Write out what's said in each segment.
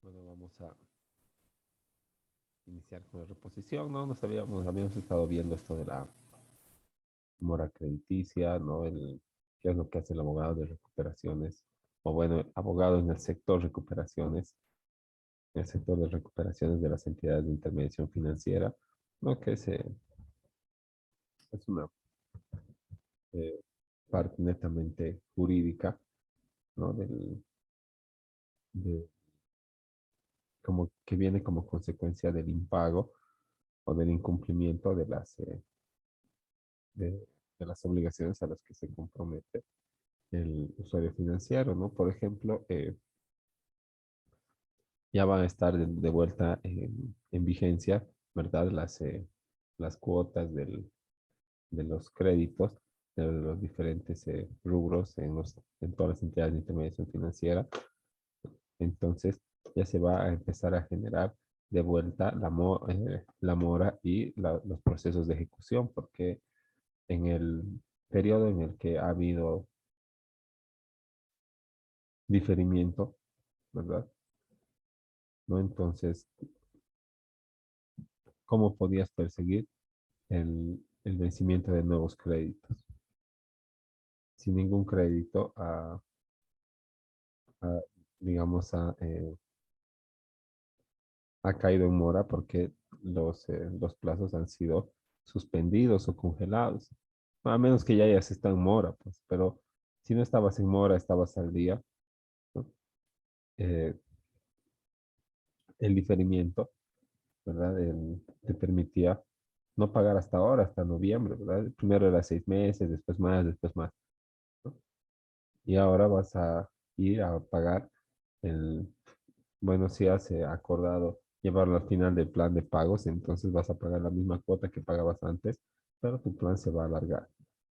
Bueno, vamos a iniciar con la reposición, ¿no? Habíamos estado viendo esto de la mora crediticia, ¿no? Qué es lo que hace el abogado de recuperaciones, o bueno, abogado en el sector recuperaciones, en el sector de recuperaciones de las entidades de intermediación financiera, ¿no? Es una eh, parte netamente jurídica, ¿no? De, como que viene como consecuencia del impago o del incumplimiento de, de las obligaciones a las que se compromete el usuario financiero, ¿no? Por ejemplo, ya van a estar de vuelta en vigencia, ¿verdad? Las cuotas de los créditos de los diferentes rubros en todas las entidades de intermediación financiera. Entonces, ya se va a empezar a generar de vuelta la mora y los procesos de ejecución, porque en el periodo en el que ha habido diferimiento, ¿verdad? ¿No? Entonces, ¿cómo podías perseguir el vencimiento de nuevos créditos? Sin ningún crédito, a, digamos, ha caído en mora porque los plazos han sido suspendidos o congelados. A menos que ya se está en mora, pues, pero si no estabas en mora, estabas al día, ¿no? Eh, el diferimiento, ¿verdad? Te permitía no pagar hasta ahora, hasta noviembre, ¿verdad? Primero era 6 meses, después más, ¿no? Y ahora vas a ir a pagar el, bueno, si has acordado llevarlo al final del plan de pagos, entonces vas a pagar la misma cuota que pagabas antes, pero tu plan se va a alargar,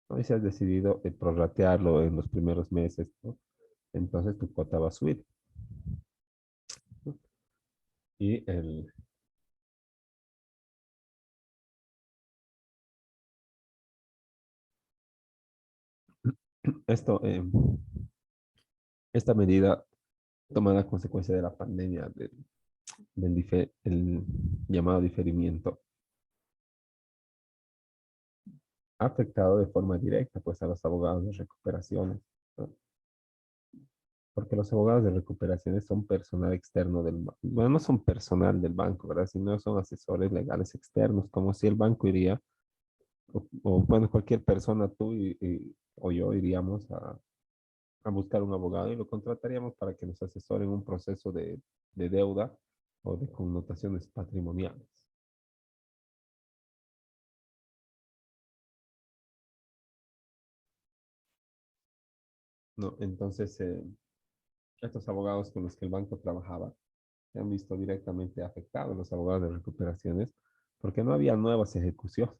¿no? Y si has decidido prorratearlo en los primeros meses, ¿no? Entonces tu cuota va a subir, ¿no? Y esto, esta medida tomada a consecuencia de la pandemia, el llamado diferimiento, ha afectado de forma directa pues a los abogados de recuperaciones, ¿no? Porque los abogados de recuperaciones son personal externo bueno, no son personal del banco, ¿verdad? Sino son asesores legales externos, como si el banco iría, bueno, cualquier persona, tú o yo iríamos a buscar un abogado y lo contrataríamos para que nos asesore en un proceso de deuda o de connotaciones patrimoniales, ¿no? Entonces, estos abogados con los que el banco trabajaba se han visto directamente afectados, los abogados de recuperaciones, porque no había nuevas ejecuciones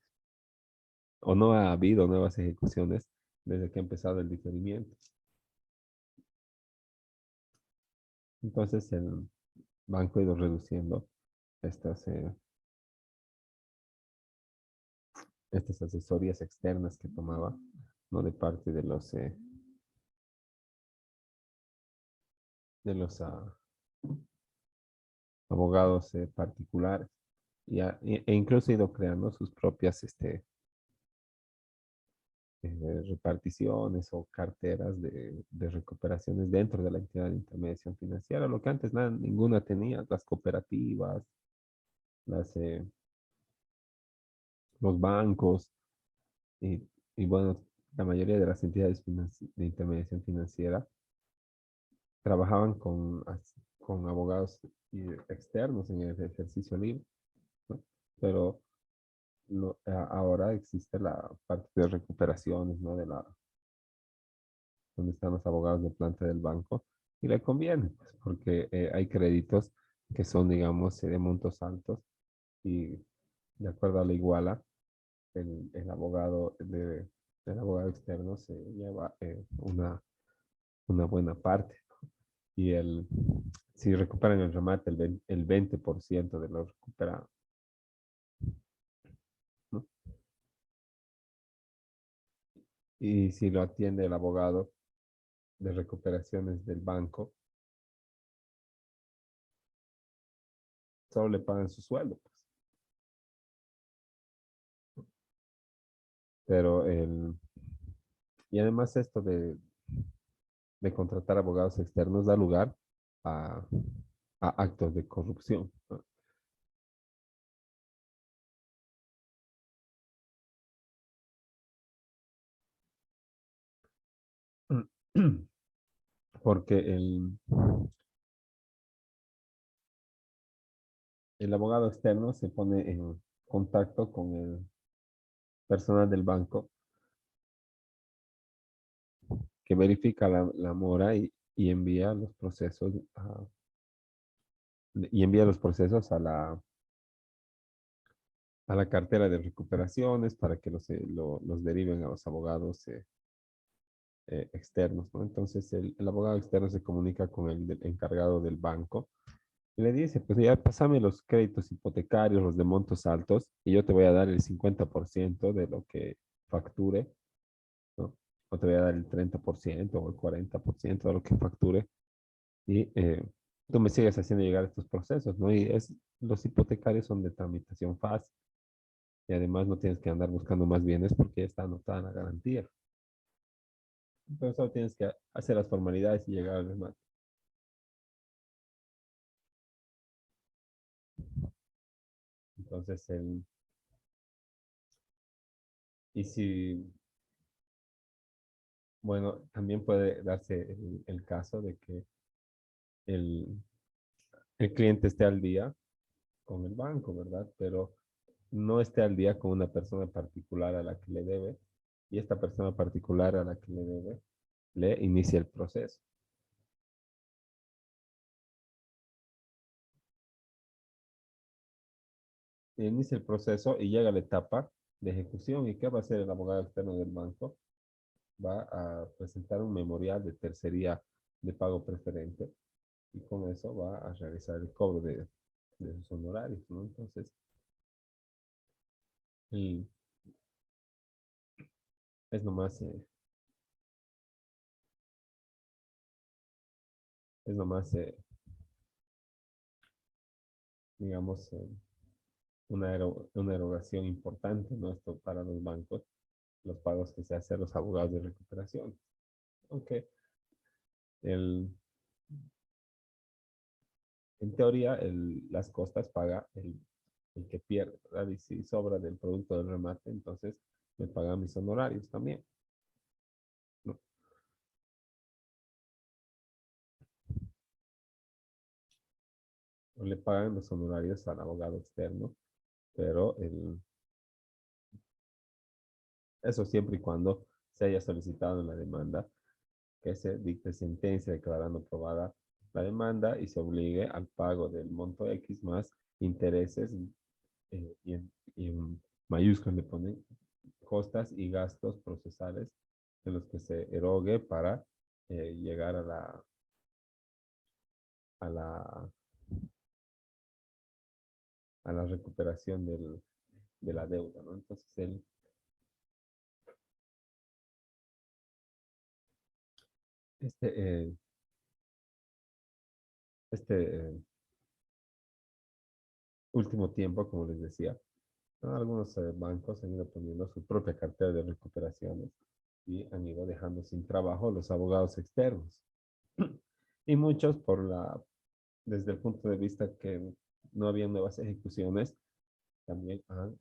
o no ha habido nuevas ejecuciones desde que ha empezado el diferimiento. Entonces el banco ha ido reduciendo estas, eh, estas asesorías externas que tomaba, ¿no? De parte de los abogados particulares. E incluso ha ido creando sus propias reparticiones o carteras de recuperaciones dentro de la entidad de intermediación financiera, lo que antes ninguna tenía, las cooperativas, las, los bancos y, y bueno, la mayoría de las entidades de intermediación financiera trabajaban con abogados externos en el ejercicio libre, ¿no? Pero ahora existe la parte de recuperaciones, ¿no? Donde están los abogados de planta del banco y le conviene, pues, porque hay créditos que son, digamos, de montos altos y de acuerdo a la iguala, el abogado externo se lleva una buena parte. Y si recuperan el remate, el 20% de lo recuperado, ¿no? Y si lo atiende el abogado de recuperaciones del banco, solo le pagan su sueldo, pues. Pero y además esto de contratar abogados externos da lugar a, a actos de corrupción, ¿no? Porque el abogado externo se pone en contacto con el personal del banco que verifica la mora y envía los procesos y envía los procesos a la cartera de recuperaciones para que los deriven a los abogados externos, ¿no? Entonces el abogado externo se comunica con el encargado del banco y le dice, pues ya pásame los créditos hipotecarios, los de montos altos, y yo te voy a dar el 50% de lo que facture, ¿no? O te voy a dar el 30% o el 40% de lo que facture y tú me sigues haciendo llegar estos procesos, ¿no? Los hipotecarios son de tramitación fácil y además no tienes que andar buscando más bienes porque ya está anotada en la garantía. Entonces solo tienes que hacer las formalidades y llegar al remate. Entonces, y si, bueno, también puede darse el caso de que el, el cliente esté al día con el banco, ¿verdad? Pero no esté al día con una persona particular a la que le debe y esta persona particular a la que le debe le inicia el proceso. Inicia el proceso y llega la etapa de ejecución. ¿Y qué va a hacer el abogado externo del banco? Va a presentar un memorial de tercería de pago preferente y con eso va a realizar el cobro de sus honorarios, ¿no? Entonces, y es nomás, es nomás digamos, una erogación importante, ¿no? Esto para los bancos, los pagos que se hacen a los abogados de recuperación. Aunque el, en teoría las costas paga el que pierde, ¿verdad? Y si sobra del producto del remate, entonces me pagan mis honorarios también, ¿no? O le pagan los honorarios al abogado externo, pero eso siempre y cuando se haya solicitado en la demanda que se dicte sentencia declarando aprobada la demanda y se obligue al pago del monto X más intereses y en mayúsculas le ponen costas y gastos procesales de los que se erogue para llegar a la, a la recuperación de la deuda, ¿no? Entonces, este, eh, este último tiempo, como les decía, ¿no? Algunos bancos han ido poniendo su propia cartera de recuperaciones y han ido dejando sin trabajo los abogados externos. Y muchos desde el punto de vista que no había nuevas ejecuciones, también han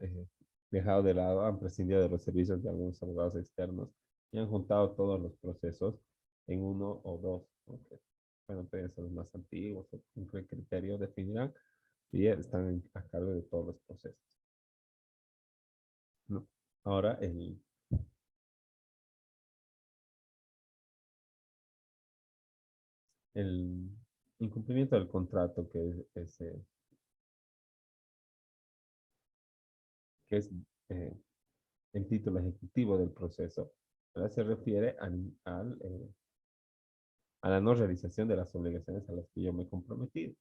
dejado de lado, han prescindido de los servicios de algunos abogados externos y han juntado todos los procesos en uno o dos, ¿no? Que, bueno, pueden ser los más antiguos, o con qué criterio definirán, y están a cargo de todos los procesos, ¿no? Ahora, el incumplimiento del contrato, que es eh, el título ejecutivo del proceso, ¿verdad? Se refiere a la no realización de las obligaciones a las que yo me he comprometido.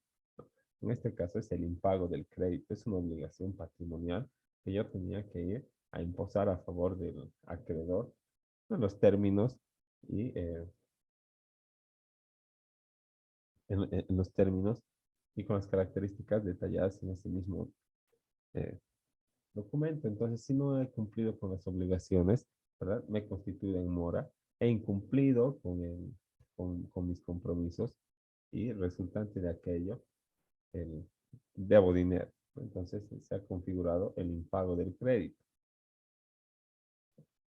En este caso es el impago del crédito, es una obligación patrimonial que yo tenía que ir a imposar a favor del acreedor en los términos y en los términos y con las características detalladas en ese mismo eh, documento. Entonces, si no he cumplido con las obligaciones, ¿verdad? Me he constituido en mora, he incumplido con mis compromisos y resultante de aquello, el, debo dinero. Entonces, se ha configurado el impago del crédito.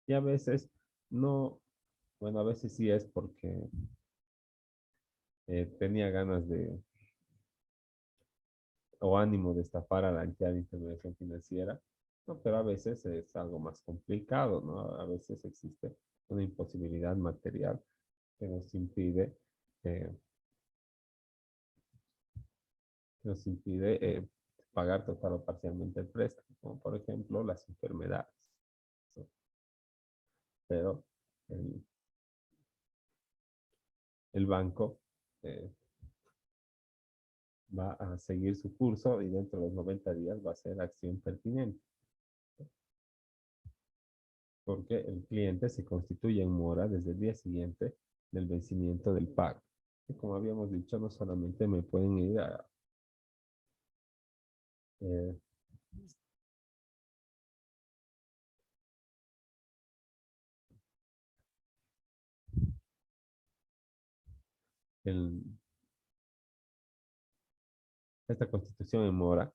Y a veces no, bueno, a veces sí es porque tenía ganas de o ánimo de estafar a la entidad de intermediación financiera, ¿no? Pero a veces es algo más complicado, ¿no? A veces existe una imposibilidad material que eh, nos impide pagar total o parcialmente el préstamo, como por ejemplo las enfermedades, ¿no? Pero el, el banco eh, va a seguir su curso y dentro de los 90 días va a ser acción pertinente, porque el cliente se constituye en mora desde el día siguiente del vencimiento del pago. Y como habíamos dicho, no solamente me pueden ir a eh, el, esta constitución en mora,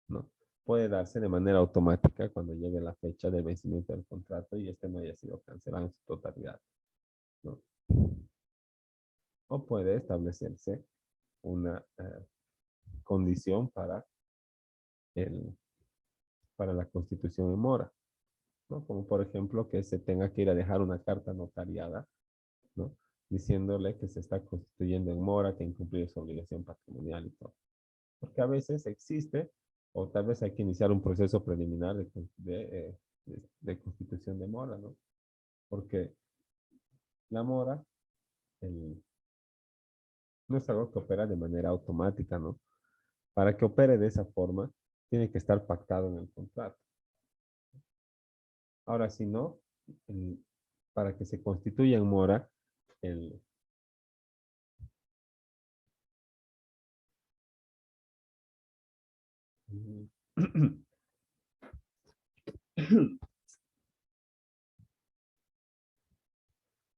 ¿no? Puede darse de manera automática cuando llegue la fecha de vencimiento del contrato y este no haya sido cancelado en su totalidad, ¿no? O puede establecerse una condición el, para la constitución en mora, ¿no? Como por ejemplo que se tenga que ir a dejar una carta notariada, ¿no? Diciéndole que se está constituyendo en mora, que incumplió su obligación patrimonial y todo. Porque a veces existe, o tal vez hay que iniciar un proceso preliminar de constitución de mora, ¿no? Porque la mora el, no es algo que opera de manera automática, ¿no? Para que opere de esa forma, tiene que estar pactado en el contrato. Ahora, si no, el, para que se constituya en mora, el,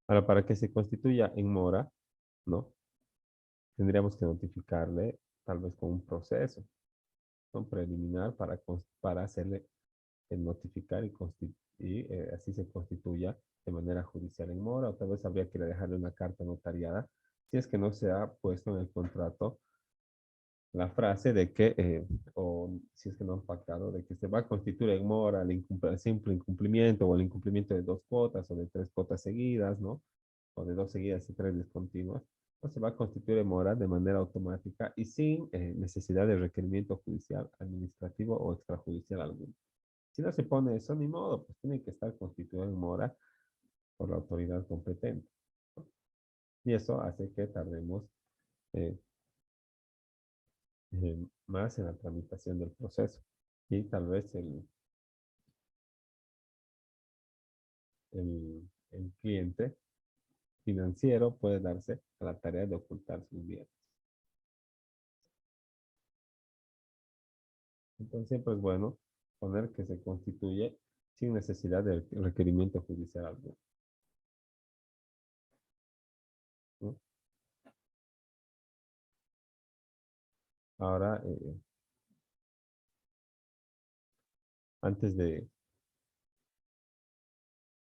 ahora, para que se constituya en mora, ¿no? Tendríamos que notificarle tal vez con un proceso, ¿no? Preliminar para hacerle el notificar y así se constituya de manera judicial en mora, o tal vez habría que dejarle una carta notariada si es que no se ha puesto en el contrato la frase de que, o si es que no han pactado, de que se va a constituir en mora el simple incumplimiento o el incumplimiento de dos cuotas o de tres cuotas seguidas, ¿no? O de dos seguidas y tres discontinuas, no se va a constituir en mora de manera automática y sin necesidad de requerimiento judicial, administrativo o extrajudicial alguno. Si no se pone eso, ni modo, pues tiene que estar constituido en mora por la autoridad competente. Y eso hace que tardemos eh, más en la tramitación del proceso. Y tal vez el cliente financiero puede darse a la tarea de ocultar sus bienes. Entonces siempre es bueno poner que se constituye sin necesidad de requerimiento judicial alguno, ¿no? Ahora, antes de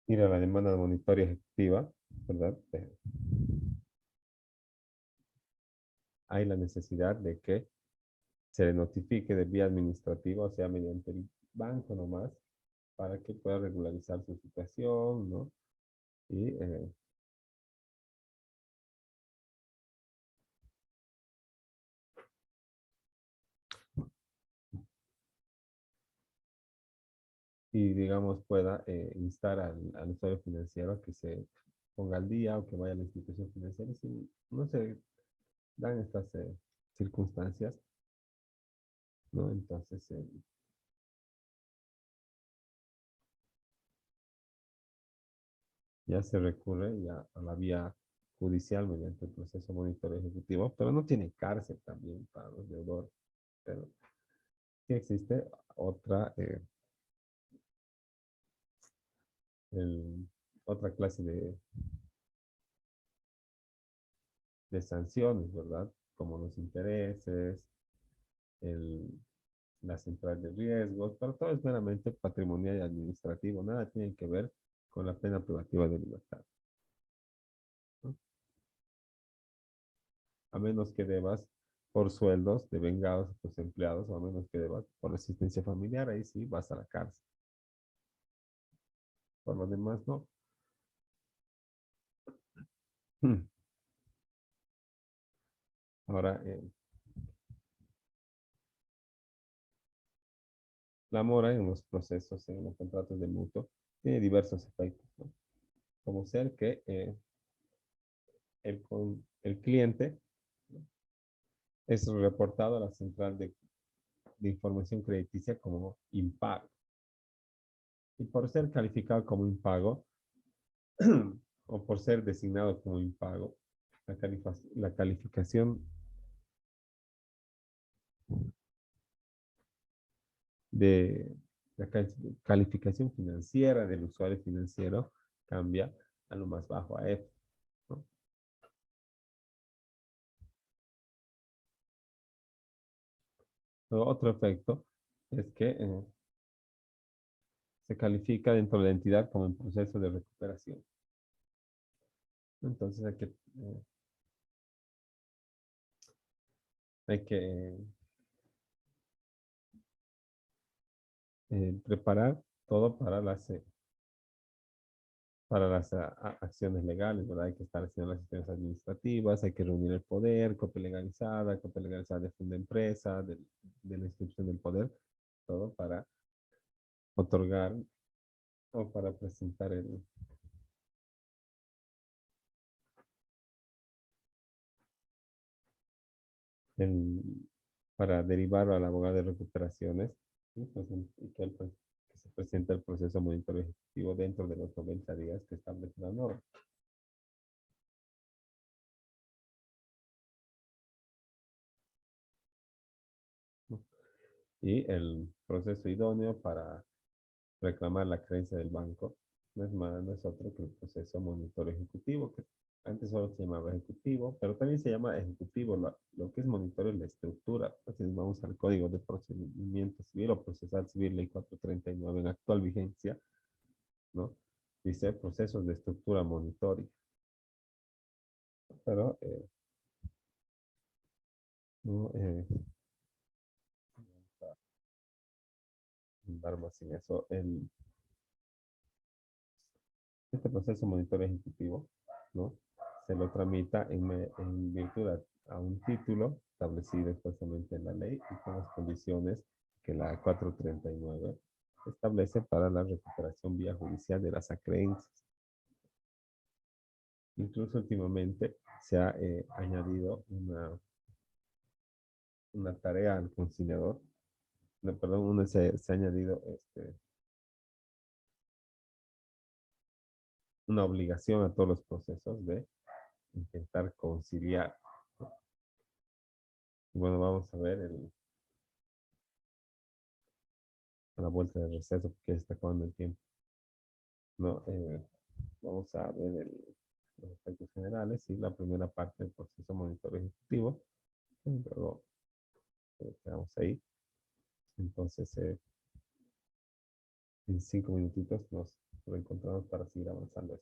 ir a la demanda monetaria ejecutiva, ¿verdad? Hay la necesidad de que se le notifique de vía administrativa, o sea, mediante el banco nomás, para que pueda regularizar su situación, ¿no? Y, digamos, pueda instar al usuario financiero a que se ponga al día o que vaya a la institución financiera. Si no se dan estas circunstancias, ¿no? Entonces, ya se recurre ya a la vía judicial mediante el proceso monitoreo ejecutivo, pero no tiene cárcel también para los deudores. Pero sí existe otra, otra clase de sanciones, ¿verdad? Como los intereses, el, la central de riesgos, pero todo es meramente patrimonial y administrativo, nada tiene que ver con la pena privativa de libertad, ¿no? A menos que debas por sueldos devengados a tus empleados, o a menos que debas por asistencia familiar, ahí sí vas a la cárcel. Por lo demás, no. Ahora, la mora en los procesos, en los contratos de mutuo, tiene diversos efectos, ¿no? Como ser que el cliente es reportado a la central de información crediticia como impago. Y por ser calificado como impago, o por ser designado como impago, la calificación de la calificación financiera del usuario financiero cambia a lo más bajo, a F, ¿no? Otro efecto es que se califica dentro de la entidad como en proceso de recuperación. Entonces hay que preparar todo para las acciones legales, ¿verdad? Hay que estar haciendo las acciones administrativas, hay que reunir el poder, copia legalizada de fondo de empresa, de la inscripción del poder, todo para otorgar o para presentar el para derivar al abogado de recuperaciones, ¿sí? Pues, que se presente el proceso de monitoreo ejecutivo dentro de los 90 días que establece la norma, ¿no? Y el proceso idóneo para reclamar la creencia del banco no es más, no es otro que el proceso de monitoreo ejecutivo, que antes solo se llamaba ejecutivo, pero también se llama ejecutivo. Lo que es monitoreo es la estructura. Entonces vamos al Código de Procedimiento Civil o Procesal Civil, Ley 439 en actual vigencia, ¿no? Dice procesos de estructura monitoria. Pero no dar más en eso. Este proceso de monitoreo ejecutivo, ¿no? Se lo tramita en virtud a un título establecido expresamente en la ley y con las condiciones que la 439 establece para la recuperación vía judicial de las acreencias. Incluso últimamente se ha añadido una tarea al conciliador, no, perdón, se ha añadido una obligación a todos los procesos de intentar conciliar. Y bueno, vamos a ver a la vuelta del receso porque ya está acabando el tiempo. No, vamos a ver los aspectos generales y la primera parte del proceso de monitoreo ejecutivo. Y luego quedamos ahí. Entonces, en 5 minutitos nos reencontramos para seguir avanzando.